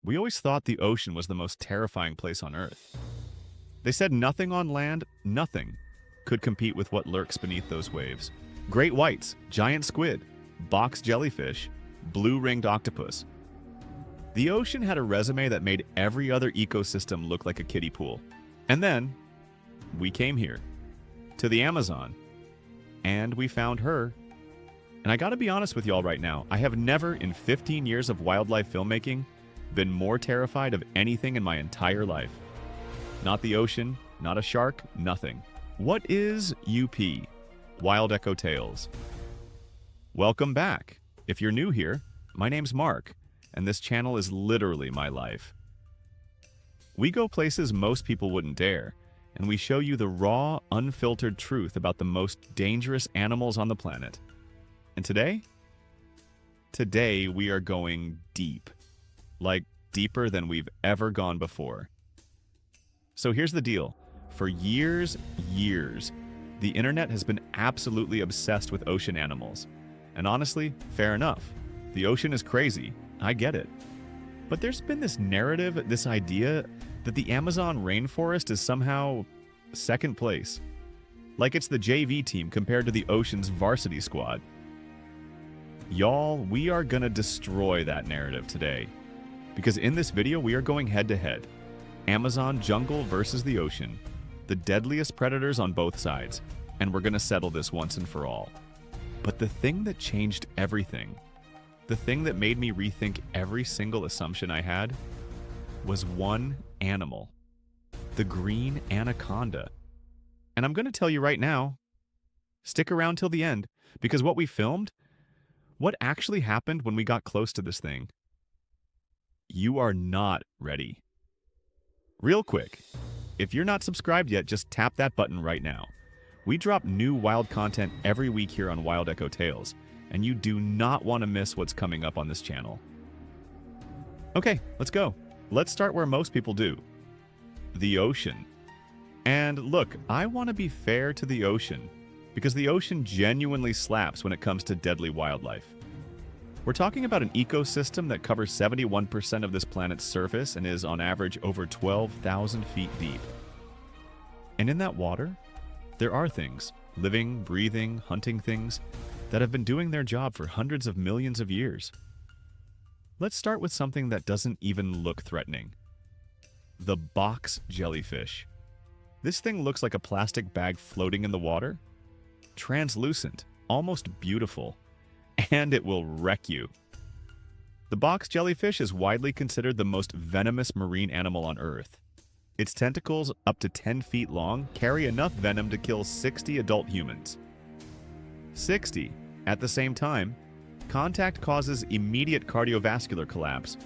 We always thought the ocean was the most terrifying place on Earth. They said nothing on land, nothing, could compete with what lurks beneath those waves. Great whites, giant squid, box jellyfish, blue-ringed octopus. The ocean had a resume that made every other ecosystem look like a kiddie pool. And then, we came here, to the Amazon, and we found her. And I gotta be honest with y'all right now, I have never in 15 years of wildlife filmmaking been more terrified of anything in my entire life. Not the ocean, not a shark, nothing. What is UP? WildEhoTales. Welcome back. If you're new here, my name's Mark, and this channel is literally my life. We go places most people wouldn't dare, and we show you the raw, unfiltered truth about the most dangerous animals on the planet. And today? Today we are going deep. Like deeper than we've ever gone before. So here's the deal. For years, the internet has been absolutely obsessed with ocean animals. And honestly, fair enough. The ocean is crazy. I get it. But there's been this narrative, this idea, that the Amazon rainforest is somehow second place. Like it's the JV team compared to the ocean's varsity squad. Y'all, we are gonna destroy that narrative today. Because in this video, we are going head-to-head. Amazon jungle versus the ocean. The deadliest predators on both sides. And we're gonna settle this once and for all. But the thing that changed everything, the thing that made me rethink every single assumption I had, was one animal. The green anaconda. And I'm gonna tell you right now, stick around till the end, because what we filmed, what actually happened when we got close to this thing, you are not ready. Real quick, if you're not subscribed yet, just tap that button right now. We drop new wild content every week here on WildEhoTales, and you do not want to miss what's coming up on this channel. Okay, let's go. Let's start where most people do. The ocean. And look, I want to be fair to the ocean, because the ocean genuinely slaps when it comes to deadly wildlife. We're talking about an ecosystem that covers 71% of this planet's surface and is on average over 12,000 feet deep. And in that water, there are things, living, breathing, hunting things, that have been doing their job for hundreds of millions of years. Let's start with something that doesn't even look threatening. The box jellyfish. This thing looks like a plastic bag floating in the water. Translucent, almost beautiful. And it will wreck you. The box jellyfish is widely considered the most venomous marine animal on Earth. Its tentacles, up to 10 feet long, carry enough venom to kill 60 adult humans. 60. At the same time, contact causes immediate cardiovascular collapse.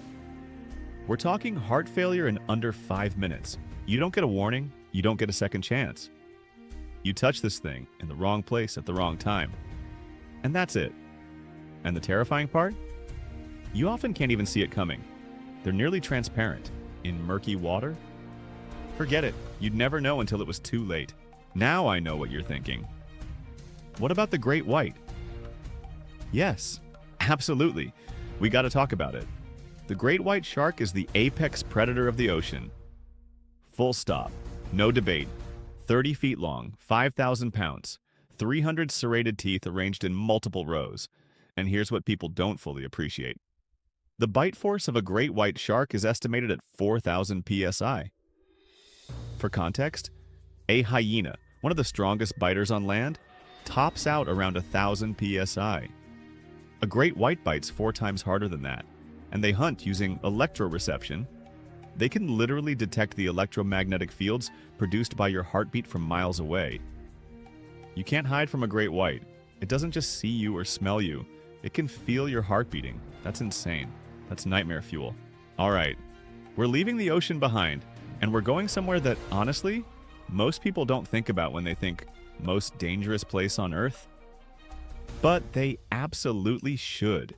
We're talking heart failure in under 5 minutes. You don't get a warning, you don't get a second chance. You touch this thing in the wrong place at the wrong time. And that's it. And the terrifying part? You often can't even see it coming. They're nearly transparent. In murky water? Forget it. You'd never know until it was too late. Now I know what you're thinking. What about the great white? Yes, absolutely. We gotta talk about it. The great white shark is the apex predator of the ocean. Full stop. No debate. 30 feet long, 5,000 pounds, 300 serrated teeth arranged in multiple rows. And here's what people don't fully appreciate. The bite force of a great white shark is estimated at 4,000 psi. For context, a hyena, one of the strongest biters on land, tops out around 1,000 psi. A great white bites 4 times harder than that, and they hunt using electroreception. They can literally detect the electromagnetic fields produced by your heartbeat from miles away. You can't hide from a great white. It doesn't just see you or smell you. It can feel your heart beating. That's insane. That's nightmare fuel. All right, we're leaving the ocean behind, and we're going somewhere that, honestly, most people don't think about when they think most dangerous place on Earth. But they absolutely should.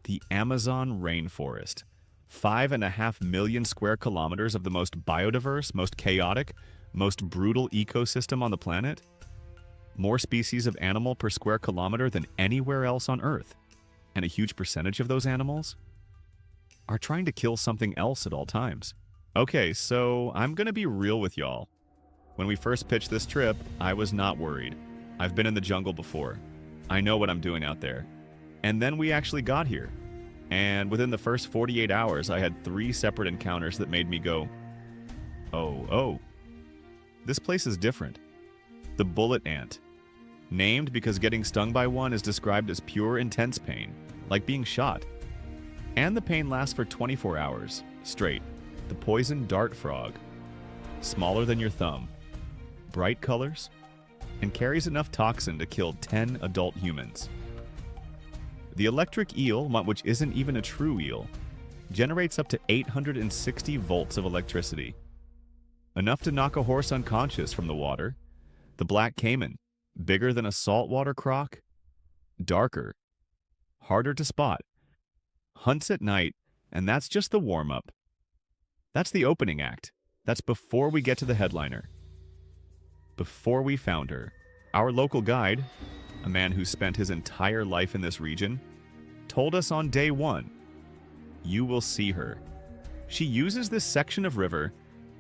The Amazon rainforest. 5.5 million square kilometers of the most biodiverse, most chaotic, most brutal ecosystem on the planet. More species of animal per square kilometer than anywhere else on Earth. And a huge percentage of those animals are trying to kill something else at all times. Okay, so I'm gonna be real with y'all. When we first pitched this trip, I was not worried. I've been in the jungle before. I know what I'm doing out there. And then we actually got here. And within the first 48 hours, I had 3 separate encounters that made me go, oh. This place is different. The bullet ant. Named because getting stung by one is described as pure intense pain, like being shot. And the pain lasts for 24 hours, straight. The poison dart frog. Smaller than your thumb. Bright colors. And carries enough toxin to kill 10 adult humans. The electric eel, which isn't even a true eel, generates up to 860 volts of electricity. Enough to knock a horse unconscious from the water. The black caiman, bigger than a saltwater croc, darker, harder to spot, hunts at night, and that's just the warm-up. That's the opening act. That's before we get to the headliner. Before we found her, our local guide, a man who spent his entire life in this region, told us on day 1, you will see her. She uses this section of river.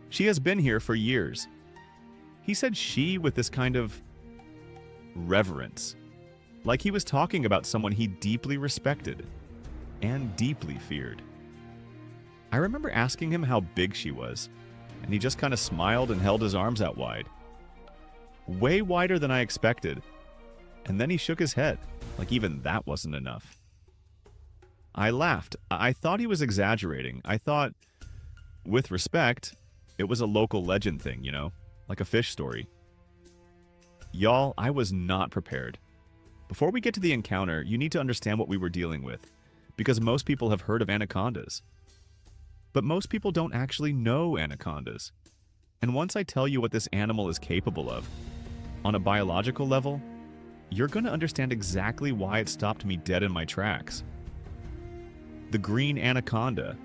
She has been here for years. He said she with this kind of reverence, like he was talking about someone he deeply respected and deeply feared. I remember asking him how big she was, and he just kind of smiled and held his arms out wide. Way wider than I expected. And then he shook his head, like even that wasn't enough. I laughed. I thought he was exaggerating. I thought, with respect, it was a local legend thing, you know, like a fish story. Y'all, I was not prepared. Before we get to the encounter, you need to understand what we were dealing with, because most people have heard of anacondas. But most people don't actually know anacondas. And once I tell you what this animal is capable of, on a biological level, you're going to understand exactly why it stopped me dead in my tracks. The green anaconda.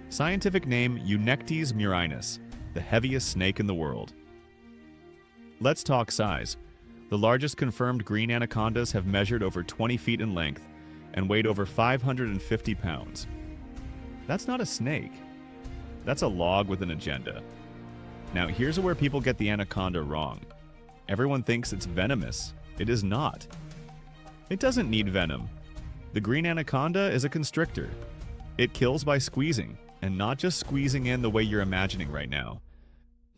Scientific name Eunectes murinus, the heaviest snake in the world. Let's talk size. The largest confirmed green anacondas have measured over 20 feet in length and weighed over 550 pounds. That's not a snake. That's a log with an agenda. Now, here's where people get the anaconda wrong. Everyone thinks it's venomous. It is not. It doesn't need venom. The green anaconda is a constrictor. It kills by squeezing, and not just squeezing in the way you're imagining right now.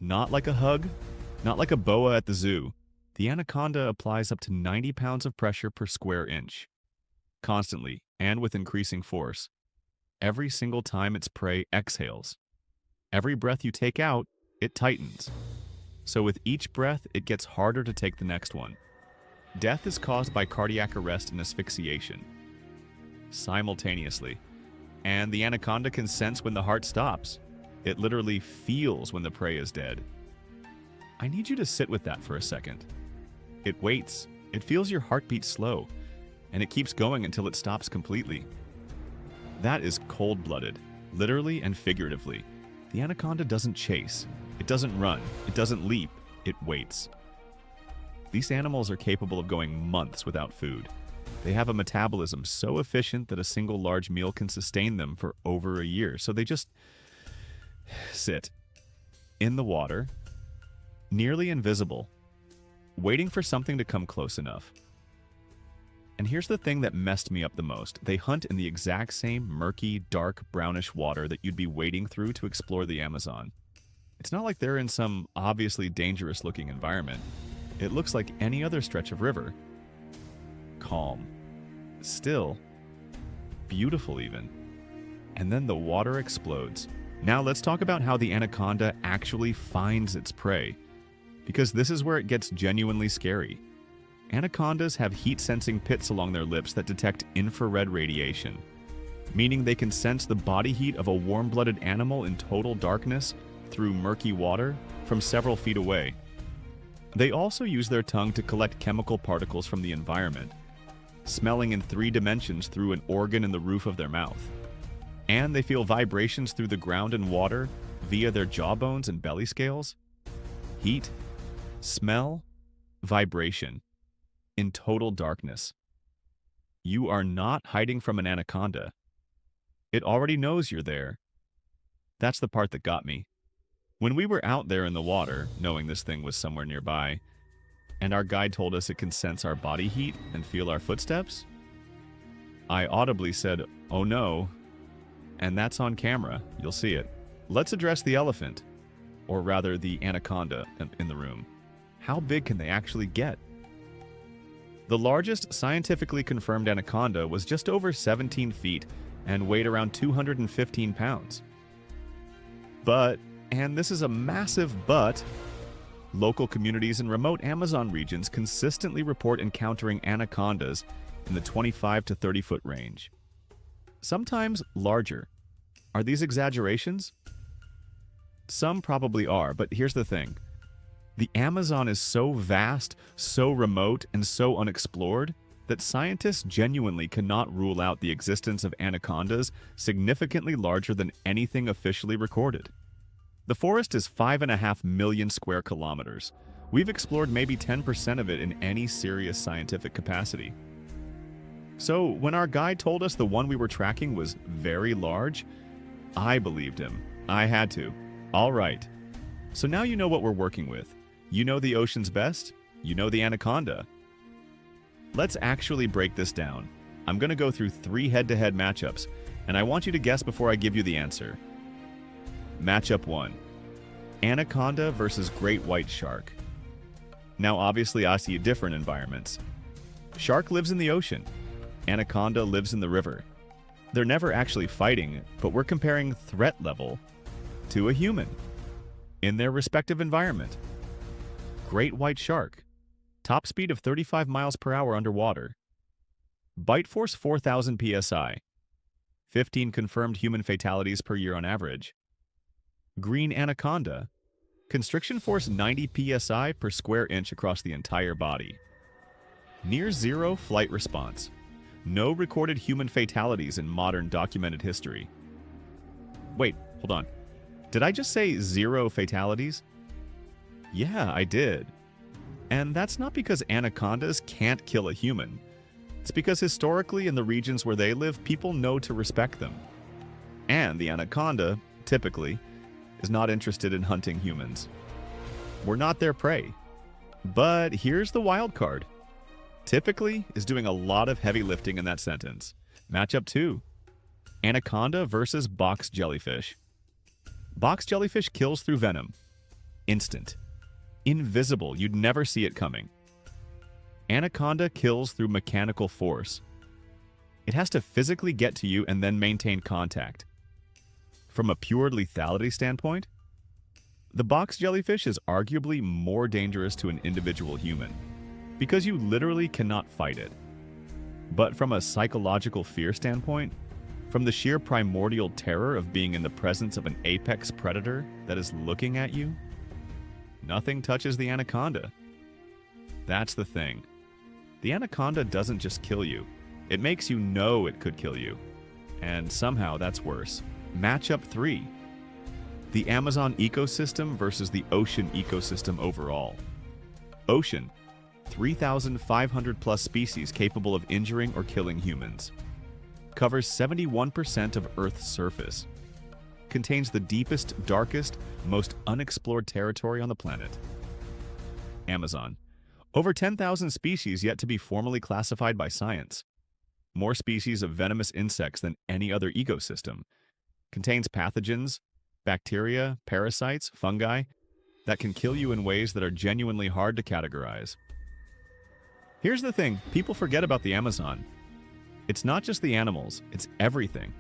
Not like a hug, not like a boa at the zoo. The anaconda applies up to 90 pounds of pressure per square inch. Constantly, and with increasing force. Every single time its prey exhales. Every breath you take out, it tightens. So with each breath, it gets harder to take the next one. Death is caused by cardiac arrest and asphyxiation. Simultaneously. And the anaconda can sense when the heart stops. It literally feels when the prey is dead. I need you to sit with that for a second. It waits. It feels your heartbeat slow. And it keeps going until it stops completely. That is cold-blooded, literally and figuratively. The anaconda doesn't chase. It doesn't run. It doesn't leap. It waits. These animals are capable of going months without food. They have a metabolism so efficient that a single large meal can sustain them for over a year. So they just sit in the water, nearly invisible, waiting for something to come close enough. And here's the thing that messed me up the most. They hunt in the exact same murky, dark, brownish water that you'd be wading through to explore the Amazon. It's not like they're in some obviously dangerous-looking environment. It looks like any other stretch of river. Calm. Still. Beautiful even. And then the water explodes. Now let's talk about how the anaconda actually finds its prey. Because this is where it gets genuinely scary. Anacondas have heat-sensing pits along their lips that detect infrared radiation, meaning they can sense the body heat of a warm-blooded animal in total darkness through murky water from several feet away. They also use their tongue to collect chemical particles from the environment, smelling in 3 dimensions through an organ in the roof of their mouth. And they feel vibrations through the ground and water via their jawbones and belly scales. Heat, smell, vibration. In total darkness. You are not hiding from an anaconda. It already knows you're there. That's the part that got me. When we were out there in the water, knowing this thing was somewhere nearby, and our guide told us it can sense our body heat and feel our footsteps, I audibly said, "Oh no," and that's on camera. You'll see it. Let's address the elephant, or rather the anaconda in the room. How big can they actually get? The largest scientifically confirmed anaconda was just over 17 feet and weighed around 215 pounds. But, and this is a massive but, local communities in remote Amazon regions consistently report encountering anacondas in the 25 to 30 foot range. Sometimes larger. Are these exaggerations? Some probably are, but here's the thing. The Amazon is so vast, so remote, and so unexplored that scientists genuinely cannot rule out the existence of anacondas significantly larger than anything officially recorded. The forest is 5.5 million square kilometers. We've explored maybe 10% of it in any serious scientific capacity. So when our guide told us the one we were tracking was very large, I believed him. I had to. All right. So now you know what we're working with. You know the ocean's best. You know the anaconda. Let's actually break this down. I'm going to go through 3 head-to-head matchups, and I want you to guess before I give you the answer. Matchup 1. Anaconda versus great white shark. Now obviously I see different environments. Shark lives in the ocean. Anaconda lives in the river. They're never actually fighting, but we're comparing threat level to a human in their respective environment. Great white shark. Top speed of 35 miles per hour underwater. Bite force 4,000 psi. 15 confirmed human fatalities per year on average. Green anaconda. Constriction force 90 psi per square inch across the entire body. Near zero flight response. No recorded human fatalities in modern documented history. Wait, hold on. Did I just say 0 fatalities? Yeah, I did. And that's not because anacondas can't kill a human. It's because historically in the regions where they live, people know to respect them. And the anaconda, typically, is not interested in hunting humans. We're not their prey. But here's the wild card. Typically is doing a lot of heavy lifting in that sentence. Matchup 2. Anaconda versus box jellyfish. Box jellyfish kills through venom. Instant. Invisible, you'd never see it coming. Anaconda kills through mechanical force. It has to physically get to you and then maintain contact. From a pure lethality standpoint, the box jellyfish is arguably more dangerous to an individual human, because you literally cannot fight it. But from a psychological fear standpoint, from the sheer primordial terror of being in the presence of an apex predator that is looking at you, nothing touches the anaconda. That's the thing. The anaconda doesn't just kill you. It makes you know it could kill you. And somehow that's worse. Matchup 3. The Amazon ecosystem versus the ocean ecosystem overall. Ocean. 3,500 plus species capable of injuring or killing humans. Covers 71% of Earth's surface. Contains the deepest, darkest, most unexplored territory on the planet. Amazon. Over 10,000 species yet to be formally classified by science. More species of venomous insects than any other ecosystem. Contains pathogens, bacteria, parasites, fungi that can kill you in ways that are genuinely hard to categorize. Here's the thing, people forget about the Amazon. It's not just the animals, it's everything.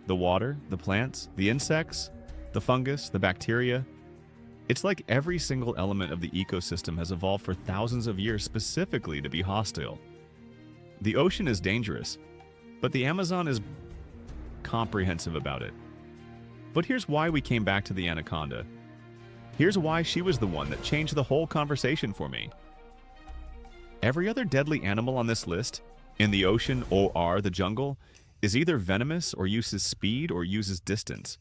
The water, the plants, the insects, the fungus, the bacteria. It's like every single element of the ecosystem has evolved for thousands of years specifically to be hostile. The ocean is dangerous, but the Amazon is comprehensive about it. But here's why we came back to the anaconda. Here's why she was the one that changed the whole conversation for me. Every other deadly animal on this list, in the ocean or the jungle, is either venomous or uses speed or uses distance.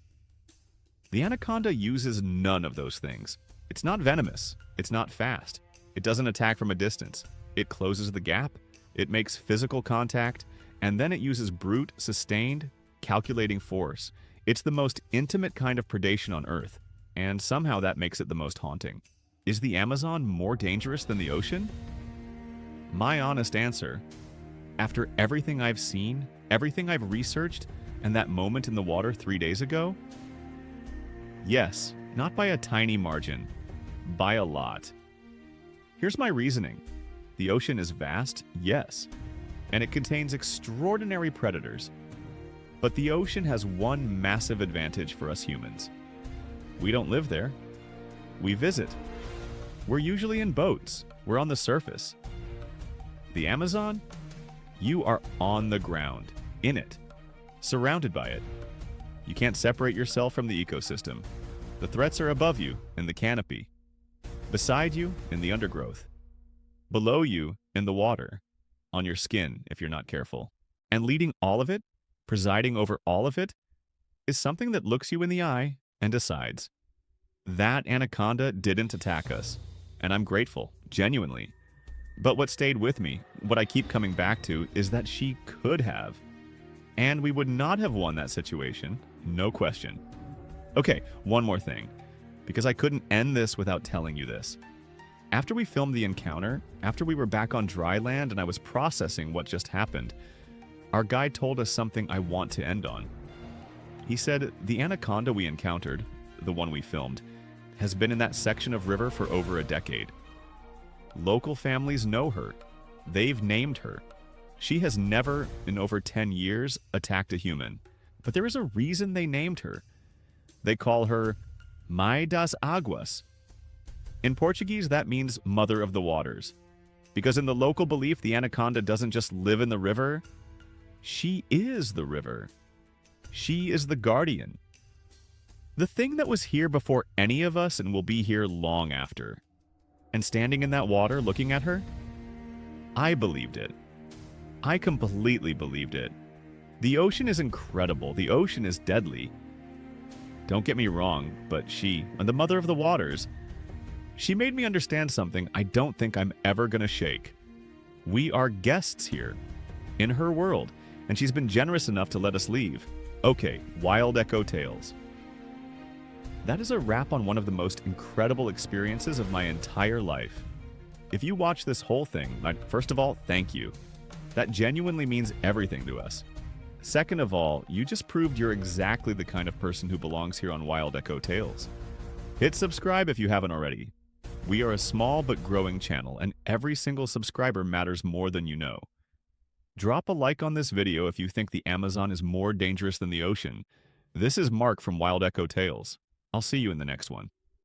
The anaconda uses none of those things. It's not venomous. It's not fast. It doesn't attack from a distance. It closes the gap. It makes physical contact, and then it uses brute, sustained, calculating force. It's the most intimate kind of predation on Earth, and somehow that makes it the most haunting. Is the Amazon more dangerous than the ocean? My honest answer, after everything I've seen, everything I've researched, and that moment in the water 3 days ago, yes, not by a tiny margin, by a lot. Here's my reasoning. The ocean is vast, yes, and it contains extraordinary predators. But the ocean has one massive advantage for us humans. We don't live there. We visit. We're usually in boats. We're on the surface. The Amazon? You are on the ground, in it, surrounded by it. You can't separate yourself from the ecosystem. The threats are above you, in the canopy. Beside you, in the undergrowth. Below you, in the water. On your skin, if you're not careful. And leading all of it, presiding over all of it, is something that looks you in the eye and decides. That anaconda didn't attack us, and I'm grateful, genuinely. But what stayed with me, what I keep coming back to, is that she could have. And we would not have won that situation, no question. Okay, one more thing, because I couldn't end this without telling you this. After we filmed the encounter, after we were back on dry land and I was processing what just happened, our guide told us something I want to end on. He said, the anaconda we encountered, the one we filmed, has been in that section of river for over a decade. Local families know her. They've named her. She has never, in over 10 years, attacked a human. But there is a reason they named her. They call her Mãe das Águas. In Portuguese, that means Mother of the Waters. Because in the local belief, the anaconda doesn't just live in the river. She is the river. She is the guardian. The thing that was here before any of us and will be here long after. And standing in that water looking at her, I believed it. I completely believed it. The ocean is incredible. The ocean is deadly. Don't get me wrong, but she, and the mother of the waters, she made me understand something I don't think I'm ever gonna shake. We are guests here, in her world, and she's been generous enough to let us leave. Okay, WildEhoTales. That is a wrap on one of the most incredible experiences of my entire life. If you watch this whole thing, first of all, thank you. That genuinely means everything to us. Second of all, you just proved you're exactly the kind of person who belongs here on WildEhoTales. Hit subscribe if you haven't already. We are a small but growing channel, and every single subscriber matters more than you know. Drop a like on this video if you think the Amazon is more dangerous than the ocean. This is Mark from WildEhoTales. I'll see you in the next one.